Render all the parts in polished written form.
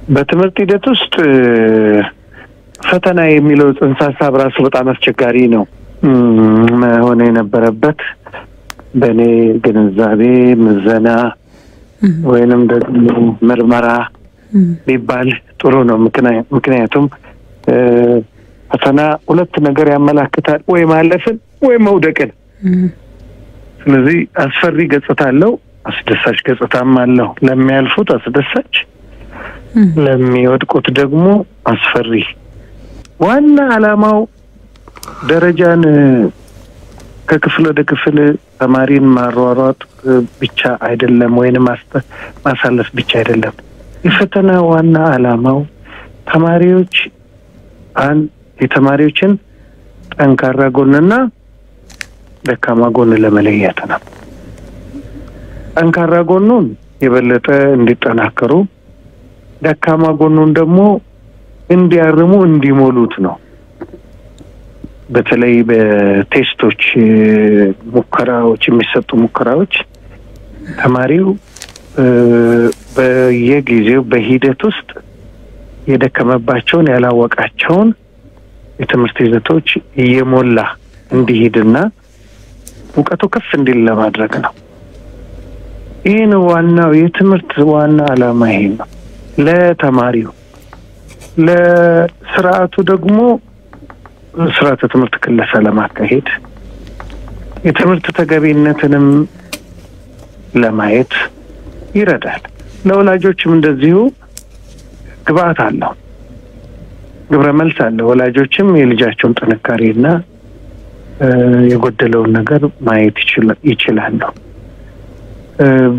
በትምህርት ሂደት ውስጥ ፈተና የሚለው ጽንሰ ሐሳብ ራሱ በጣም አስቸጋሪ ነው መሆን የነበረበት በኔ ግንዛቤ ምዘና ወይንም ደግሞ ምርመራ ቢባል ጥሩ ነው። ምክንያቱም ፈተና ሁለት ነገር ያመላክታል፣ ወይ ማለፍን ወይ መውደቅን። ስለዚህ አስፈሪ ገጽታ አለው፣ አስደሳች ገጽታም አለው። ለሚያልፉት አስደሳች፣ ለሚወድቁት ደግሞ አስፈሪ። ዋና ዓላማው ደረጃን ከክፍል ወደ ክፍል ተማሪን ማሯሯጥ ብቻ አይደለም፣ ወይንም ማሳለፍ ብቻ አይደለም። የፈተና ዋና ዓላማው የተማሪዎችን ጠንካራ ጎንና ደካማ ጎን ለመለየት ነው። ጠንካራ ጎኑን የበለጠ እንዲጠናከሩ፣ ደካማ ጎኑን ደግሞ እንዲያርሙ እንዲሞሉት ነው። በተለይ በቴስቶች ሙከራዎች የሚሰጡ ሙከራዎች ተማሪው በየጊዜው በሂደት ውስጥ የደከመባቸውን ያላወቃቸውን የትምህርት ይዘቶች እየሞላ እንዲሄድና እውቀቱ ከፍ እንዲል ለማድረግ ነው። ይሄ ነው ዋናው የትምህርት ዋና ዓላማ። ይሄ ነው ለተማሪው። ለስርዓቱ ደግሞ ስርዓተ ትምህርት ክለሳ ለማካሄድ የትምህርት ተገቢነትንም ለማየት ይረዳል። ለወላጆችም እንደዚሁ ግብአት አለው፣ ግብረ መልስ አለው። ወላጆችም የልጃቸውን ጥንካሬና የጎደለውን ነገር ማየት ይችላሉ።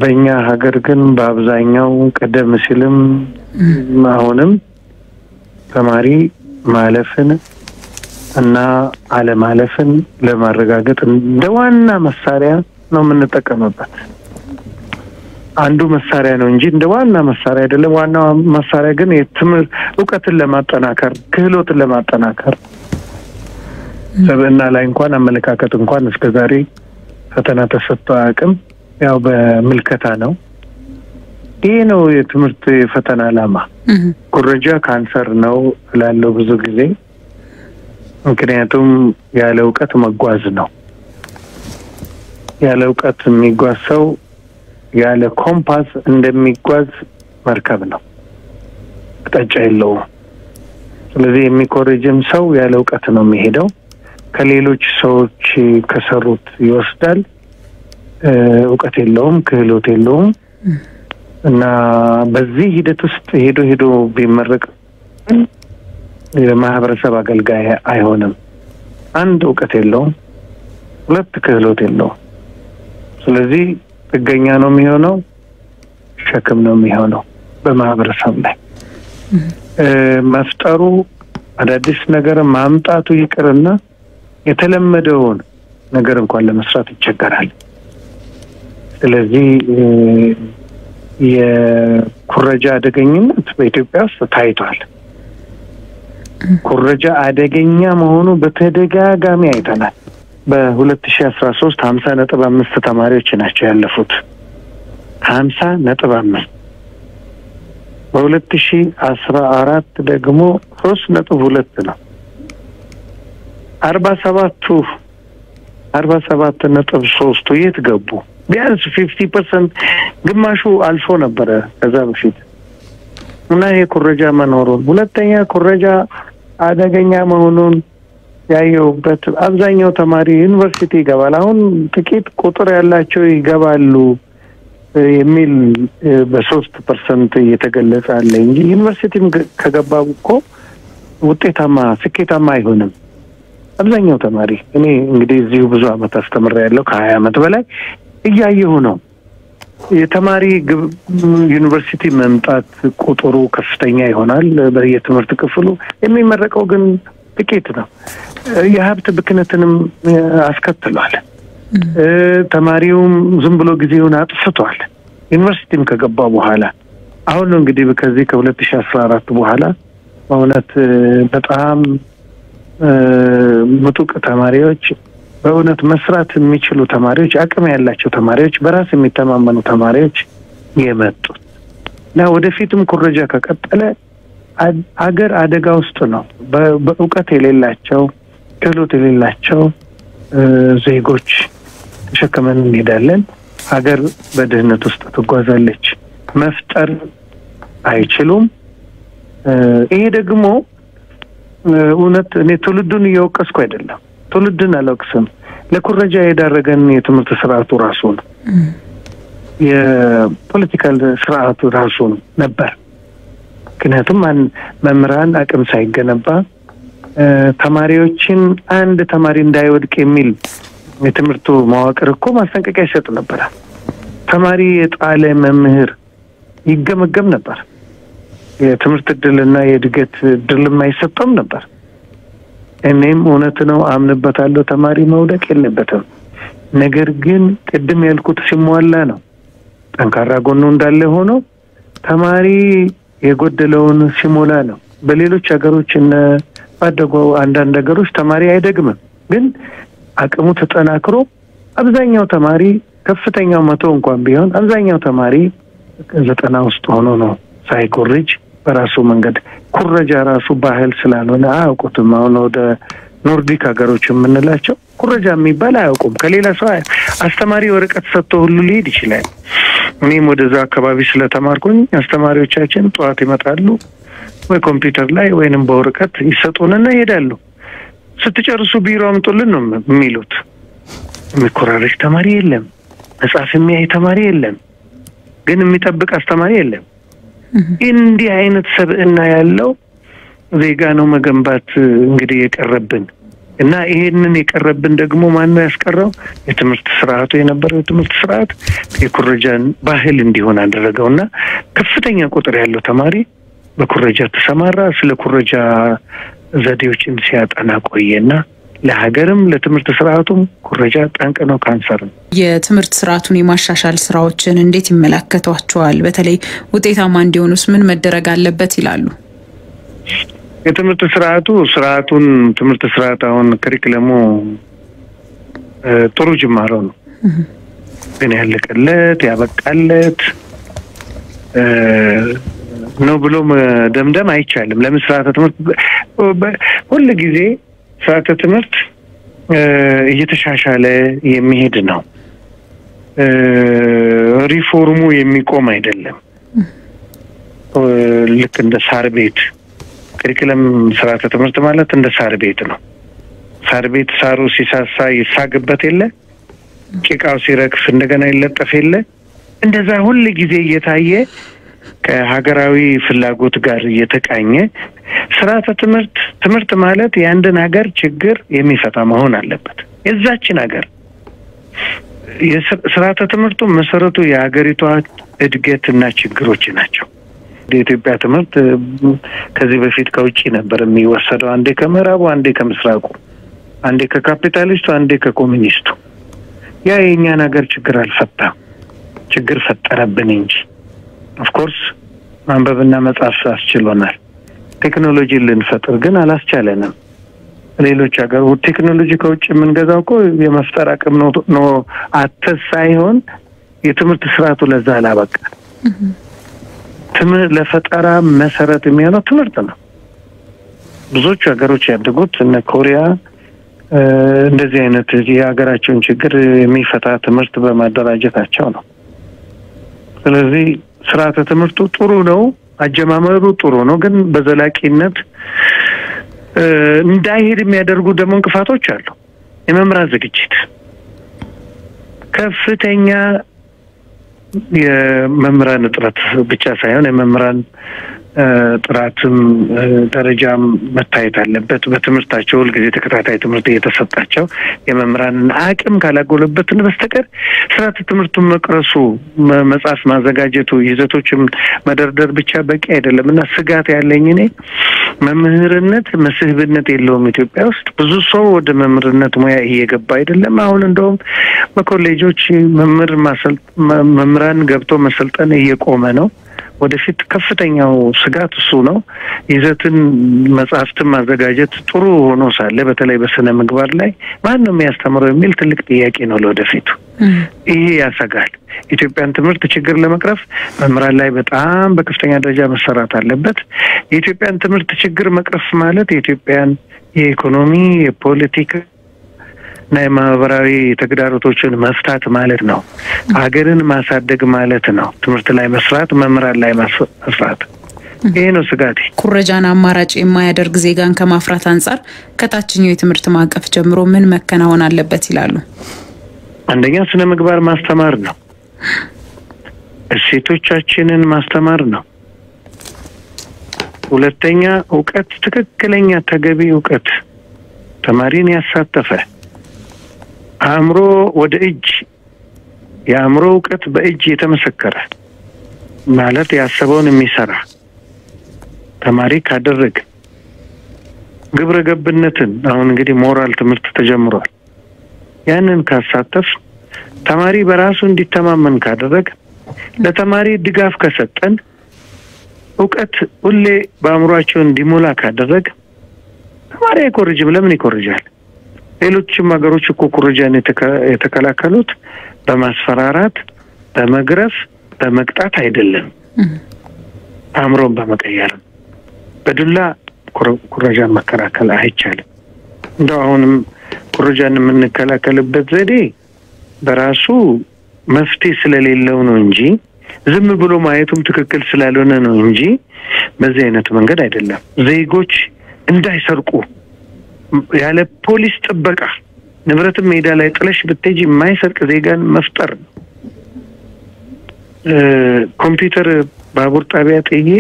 በእኛ ሀገር ግን በአብዛኛው ቀደም ሲልም አሁንም ተማሪ ማለፍን እና አለማለፍን ለማረጋገጥ እንደ ዋና መሳሪያ ነው የምንጠቀምበት። አንዱ መሳሪያ ነው እንጂ እንደ ዋና መሳሪያ አይደለም። ዋናው መሳሪያ ግን የትምህርት እውቀትን ለማጠናከር፣ ክህሎትን ለማጠናከር ሰብዕና ላይ እንኳን አመለካከት እንኳን እስከዛሬ ፈተና ተሰጥቶ አያውቅም። ያው በምልከታ ነው። ይሄ ነው የትምህርት ፈተና ዓላማ። ኩረጃ ካንሰር ነው እላለሁ ብዙ ጊዜ። ምክንያቱም ያለ እውቀት መጓዝ ነው። ያለ እውቀት የሚጓዝ ሰው ያለ ኮምፓስ እንደሚጓዝ መርከብ ነው፣ አቅጣጫ የለውም። ስለዚህ የሚኮረጅም ሰው ያለ እውቀት ነው የሚሄደው። ከሌሎች ሰዎች ከሰሩት ይወስዳል። እውቀት የለውም፣ ክህሎት የለውም እና በዚህ ሂደት ውስጥ ሄዶ ቢመረቅ የማህበረሰብ አገልጋይ አይሆንም። አንድ እውቀት የለውም፣ ሁለት ክህሎት የለውም። ስለዚህ ጥገኛ ነው የሚሆነው፣ ሸክም ነው የሚሆነው በማህበረሰብ ላይ። መፍጠሩ አዳዲስ ነገር ማምጣቱ ይቅርና የተለመደውን ነገር እንኳን ለመስራት ይቸገራል። ስለዚህ የኩረጃ አደገኝነት በኢትዮጵያ ውስጥ ታይቷል። ኩረጃ አደገኛ መሆኑ በተደጋጋሚ አይተናል። በ2013 50.5 ተማሪዎች ናቸው ያለፉት። 50.5 በ2014 ደግሞ 3.2 ነው። 47.3 የት ገቡ? ቢያንስ 50% ግማሹ አልፎ ነበረ ከዛ በፊት። እና የኩረጃ መኖሩን፣ ሁለተኛ ኩረጃ አደገኛ መሆኑን ያየውበት አብዛኛው ተማሪ ዩኒቨርሲቲ ይገባል። አሁን ጥቂት ቁጥር ያላቸው ይገባሉ የሚል በ3% እየተገለጸ አለ እንጂ ዩኒቨርሲቲም ከገባው እኮ ስኬታማ አይሆንም አብዛኛው ተማሪ። እኔ እንግዲህ እዚሁ ብዙ አመት አስተምሬያለሁ፣ ከ20 አመት በላይ እያየሁ ነው። የተማሪ ዩኒቨርሲቲ መምጣት ቁጥሩ ከፍተኛ ይሆናል በየትምህርት ክፍሉ፣ የሚመረቀው ግን ጥቂት ነው። የሀብት ብክነትንም አስከትሏል። ተማሪውም ዝም ብሎ ጊዜውን አጥፍቷል ዩኒቨርሲቲም ከገባ በኋላ። አሁን ነው እንግዲህ ከዚህ ከ2014 በኋላ በእውነት በጣም ምጡቅ ተማሪዎች፣ በእውነት መስራት የሚችሉ ተማሪዎች፣ አቅም ያላቸው ተማሪዎች፣ በራስ የሚተማመኑ ተማሪዎች የመጡት ወደፊትም ኩረጃ ከቀጠለ አገር አደጋ ውስጥ ነው። በእውቀት የሌላቸው ክህሎት የሌላቸው ዜጎች ተሸክመን እንሄዳለን። ሀገር በድህነት ውስጥ ትጓዛለች። መፍጠር አይችሉም። ይሄ ደግሞ እውነት እኔ ትውልዱን እየወቀስኩ አይደለም፣ ትውልድን አልወቅስም። ለኩረጃ የዳረገን የትምህርት ስርዓቱ ራሱ ነው፣ የፖለቲካል ስርዓቱ ራሱ ነበር። ምክንያቱም መምህራን አቅም ሳይገነባ ተማሪዎችን አንድ ተማሪ እንዳይወድቅ የሚል የትምህርቱ መዋቅር እኮ ማስጠንቀቂያ ይሰጥ ነበር። ተማሪ የጣለ መምህር ይገመገም ነበር። የትምህርት እድልና የእድገት እድል የማይሰጠም ነበር። እኔም እውነት ነው አምንበታለሁ፣ ተማሪ መውደቅ የለበትም። ነገር ግን ቅድም ያልኩት ሲሟላ ነው። ጠንካራ ጎኑ እንዳለ ሆኖ ተማሪ የጎደለውን ሲሞላ ነው። በሌሎች ሀገሮች እና ባደጉ አንዳንድ ሀገሮች ተማሪ አይደግምም፣ ግን አቅሙ ተጠናክሮ አብዛኛው ተማሪ ከፍተኛው 100 እንኳን ቢሆን አብዛኛው ተማሪ 90 ውስጥ ሆኖ ነው ሳይኮርጅ በራሱ መንገድ። ኩረጃ ራሱ ባህል ስላልሆነ አያውቁትም። አሁን ወደ ኖርዲክ ሀገሮች የምንላቸው ኩረጃ የሚባል አያውቁም። ከሌላ ሰው አስተማሪ ወረቀት ሰጥቶ ሁሉ ሊሄድ ይችላል። እኔም ወደዛ አካባቢ ስለተማርኩኝ አስተማሪዎቻችን ጠዋት ይመጣሉ፣ ወይ ኮምፒውተር ላይ ወይንም በወረቀት ይሰጡንና ይሄዳሉ። ስትጨርሱ ቢሮ አምጡልን ነው የሚሉት። የሚኮራረጅ ተማሪ የለም፣ መጽሐፍ የሚያይ ተማሪ የለም፣ ግን የሚጠብቅ አስተማሪ የለም። እንዲህ አይነት ሰብዕና ያለው ዜጋ ነው መገንባት እንግዲህ የቀረብን እና ይሄንን የቀረብን ደግሞ ማን ነው ያስቀረው? የትምህርት ስርዓቱ የነበረው የትምህርት ስርዓት የኩረጃን ባህል እንዲሆን አደረገውና ከፍተኛ ቁጥር ያለው ተማሪ በኩረጃ ተሰማራ። ስለ ኩረጃ ዘዴዎችን ሲያጠና ቆየና ለሀገርም ለትምህርት ስርዓቱም ኩረጃ ጠንቅ ነው፣ ካንሰር ነው። የትምህርት ስርዓቱን የማሻሻል ስራዎችን እንዴት ይመለከቷቸዋል? በተለይ ውጤታማ እንዲሆኑስ ምን መደረግ አለበት ይላሉ? የትምህርት ትምህርት ስርዓት አሁን ከሪክለሙ ጥሩ ጅማሮ ነው፣ ግን ያለቀለት ያበቃለት ነው ብሎ ደምደም አይቻልም። ለምስራተ ትምህርት ሁሉ ጊዜ ስርዓተ ትምህርት እየተሻሻለ የሚሄድ ነው። ሪፎርሙ የሚቆም አይደለም። ልክ እንደ ሳር ቤት ከሪክለም ስርዓተ ትምህርት ማለት እንደ ሳር ቤት ነው። ሳር ቤት ሳሩ ሲሳሳ ይሳግበት የለ፣ ጭቃው ሲረግፍ እንደገና ይለጠፍ የለ። እንደዛ ሁሉ ጊዜ እየታየ ከሀገራዊ ፍላጎት ጋር እየተቃኘ ስርዓተ ትምህርት ማለት የአንድን ሀገር ችግር የሚፈታ መሆን አለበት። የዛችን ሀገር ስርዓተ ትምህርቱ መሰረቱ የሀገሪቷ እድገትና ችግሮች ናቸው። የኢትዮጵያ ትምህርት ከዚህ በፊት ከውጪ ነበር የሚወሰደው፣ አንዴ ከምዕራቡ፣ አንዴ ከምስራቁ፣ አንዴ ከካፒታሊስቱ፣ አንዴ ከኮሙኒስቱ። ያ የኛን ሀገር ችግር አልፈታም፣ ችግር ፈጠረብን እንጂ። ኦፍ ኮርስ ማንበብና መጻፍ አስችሎናል። ቴክኖሎጂ ልንፈጥር ግን አላስቻለንም። ሌሎች ሀገር ቴክኖሎጂ ከውጭ የምንገዛው እኮ የመፍጠር አቅም ነው አተስ ሳይሆን የትምህርት ስርዓቱ ለዛ አላበቃ። ለፈጠራ መሰረት የሚሆነው ትምህርት ነው። ብዙዎቹ ሀገሮች ያደጉት እነ ኮሪያ እንደዚህ አይነት የሀገራቸውን ችግር የሚፈታ ትምህርት በማደራጀታቸው ነው። ስለዚህ ስርዓተ ትምህርቱ ጥሩ ነው፣ አጀማመሩ ጥሩ ነው፣ ግን በዘላቂነት እንዳይሄድ የሚያደርጉ ደግሞ እንቅፋቶች አሉ። የመምህራን ዝግጅት ከፍተኛ የመምህራን እጥረት ብቻ ሳይሆን የመምህራን ጥራትም ደረጃም መታየት አለበት። በትምህርታቸው ሁልጊዜ ተከታታይ ትምህርት እየተሰጣቸው የመምህራንን አቅም ካላጎለበትን በስተቀር ስርዓተ ትምህርቱን መቅረሱ፣ መጽሐፍ ማዘጋጀቱ፣ ይዘቶችም መደርደር ብቻ በቂ አይደለም እና ስጋት ያለኝ እኔ መምህርነት መስህብነት የለውም። ኢትዮጵያ ውስጥ ብዙ ሰው ወደ መምህርነት ሙያ እየገባ አይደለም። አሁን እንደውም በኮሌጆች መምህራን ገብቶ መሰልጠን እየቆመ ነው። ወደፊት ከፍተኛው ስጋት እሱ ነው። ይዘትን መጽሐፍትን ማዘጋጀት ጥሩ ሆኖ ሳለ በተለይ በስነ ምግባር ላይ ማን ነው የሚያስተምረው የሚል ትልቅ ጥያቄ ነው ለወደፊቱ። ይሄ ያሰጋል። ኢትዮጵያን ትምህርት ችግር ለመቅረፍ መምህራን ላይ በጣም በከፍተኛ ደረጃ መሰራት አለበት። የኢትዮጵያን ትምህርት ችግር መቅረፍ ማለት የኢትዮጵያን የኢኮኖሚ፣ የፖለቲካ እና የማህበራዊ ተግዳሮቶችን መፍታት ማለት ነው። ሀገርን ማሳደግ ማለት ነው። ትምህርት ላይ መስራት፣ መምህራን ላይ መስራት። ይሄ ነው ስጋቴ። ኩረጃን አማራጭ የማያደርግ ዜጋን ከማፍራት አንጻር ከታችኛው የትምህርት ማዕቀፍ ጀምሮ ምን መከናወን አለበት ይላሉ? አንደኛ ስነ ምግባር ማስተማር ነው። እሴቶቻችንን ማስተማር ነው። ሁለተኛ እውቀት፣ ትክክለኛ ተገቢ እውቀት ተማሪን ያሳተፈ አእምሮ ወደ እጅ የአእምሮ እውቀት በእጅ የተመሰከረ ማለት ያሰበውን የሚሰራ ተማሪ ካደረገ ግብረ ገብነትን አሁን እንግዲህ ሞራል ትምህርት ተጀምሯል። ያንን ካሳተፍ ተማሪ በራሱ እንዲተማመን ካደረገ ለተማሪ ድጋፍ ከሰጠን እውቀት ሁሌ በአእምሮአቸው እንዲሞላ ካደረገ ተማሪ አይኮርጅም። ለምን ይኮርጃል? ሌሎችም ሀገሮች እኮ ኩረጃን የተከላከሉት በማስፈራራት፣ በመግረፍ፣ በመቅጣት አይደለም፣ አእምሮን በመቀየር። በዱላ ኩረጃን መከላከል አይቻልም። እንደው አሁንም ኩረጃን የምንከላከልበት ዘዴ በራሱ መፍትሄ ስለሌለው ነው እንጂ ዝም ብሎ ማየቱም ትክክል ስላልሆነ ነው እንጂ በዚህ አይነት መንገድ አይደለም። ዜጎች እንዳይሰርቁ ያለ ፖሊስ ጥበቃ ንብረትም ሜዳ ላይ ጥለሽ ብትሄጂ የማይሰርቅ ዜጋን መፍጠር ነው። ኮምፒውተር ባቡር ጣቢያ ጥዬ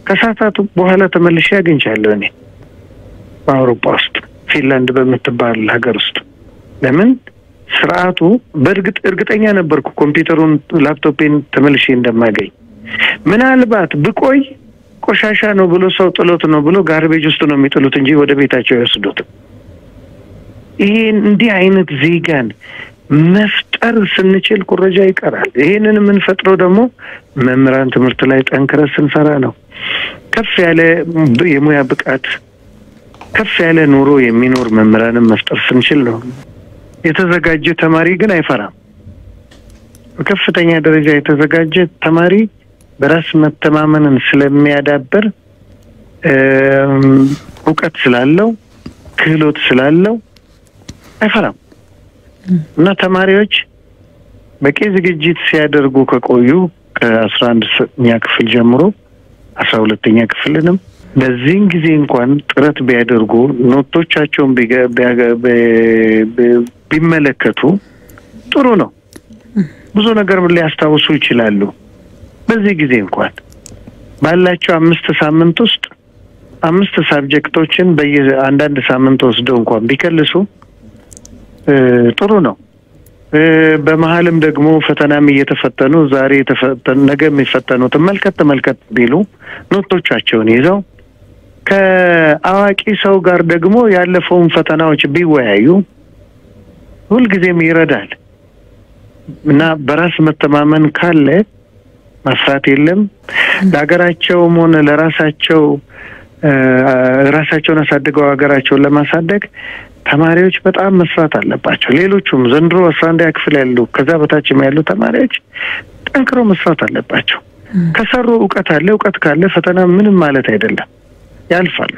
ከሰዓታት በኋላ ተመልሼ አግኝቻለሁ እኔ በአውሮፓ ውስጥ ፊንላንድ በምትባል ሀገር ውስጥ። ለምን ስርዓቱ በእርግጥ እርግጠኛ ነበርኩ ኮምፒውተሩን ላፕቶፔን ተመልሼ እንደማገኝ። ምናልባት ብቆይ ቆሻሻ ነው ብሎ ሰው ጥሎት ነው ብሎ ጋርቤጅ ውስጥ ነው የሚጥሉት እንጂ ወደ ቤታቸው ያስዱት። ይሄ እንዲህ አይነት ዜጋን መፍጠር ስንችል ኩረጃ ይቀራል። ይሄንን የምንፈጥረው ደግሞ መምህራን ትምህርት ላይ ጠንክረን ስንሰራ ነው። ከፍ ያለ የሙያ ብቃት፣ ከፍ ያለ ኑሮ የሚኖር መምህራንን መፍጠር ስንችል ነው። የተዘጋጀ ተማሪ ግን አይፈራም። በከፍተኛ ደረጃ የተዘጋጀ ተማሪ በራስ መተማመንን ስለሚያዳብር እውቀት ስላለው ክህሎት ስላለው አይፈራም። እና ተማሪዎች በቂ ዝግጅት ሲያደርጉ ከቆዩ ከ11ኛ ክፍል ጀምሮ 12ኛ ክፍልንም በዚህን ጊዜ እንኳን ጥረት ቢያደርጉ ኖቶቻቸውን ቢመለከቱ ጥሩ ነው። ብዙ ነገር ሊያስታውሱ ይችላሉ። በዚህ ጊዜ እንኳን ባላቸው 5 ሳምንት ውስጥ 5 ሳብጀክቶችን በየአንዳንድ ሳምንት ወስደው እንኳን ቢከልሱ ጥሩ ነው። በመሃልም ደግሞ ፈተናም እየተፈተኑ ዛሬ ነገ የሚፈተኑት ተመልከት ቢሉ ኖቶቻቸውን ይዘው ከአዋቂ ሰው ጋር ደግሞ ያለፈውን ፈተናዎች ቢወያዩ ሁልጊዜም ይረዳል። እና በራስ መተማመን ካለ መስራት የለም። ለሀገራቸውም ሆነ ለራሳቸው ራሳቸውን አሳድገው ሀገራቸውን ለማሳደግ ተማሪዎች በጣም መስራት አለባቸው። ሌሎቹም ዘንድሮ 11ኛ ክፍል ያሉ ከዛ በታችም ያሉ ተማሪዎች ጠንክረው መስራት አለባቸው። ከሰሩ እውቀት ካለ ፈተና ምንም ማለት አይደለም፣ ያልፋሉ።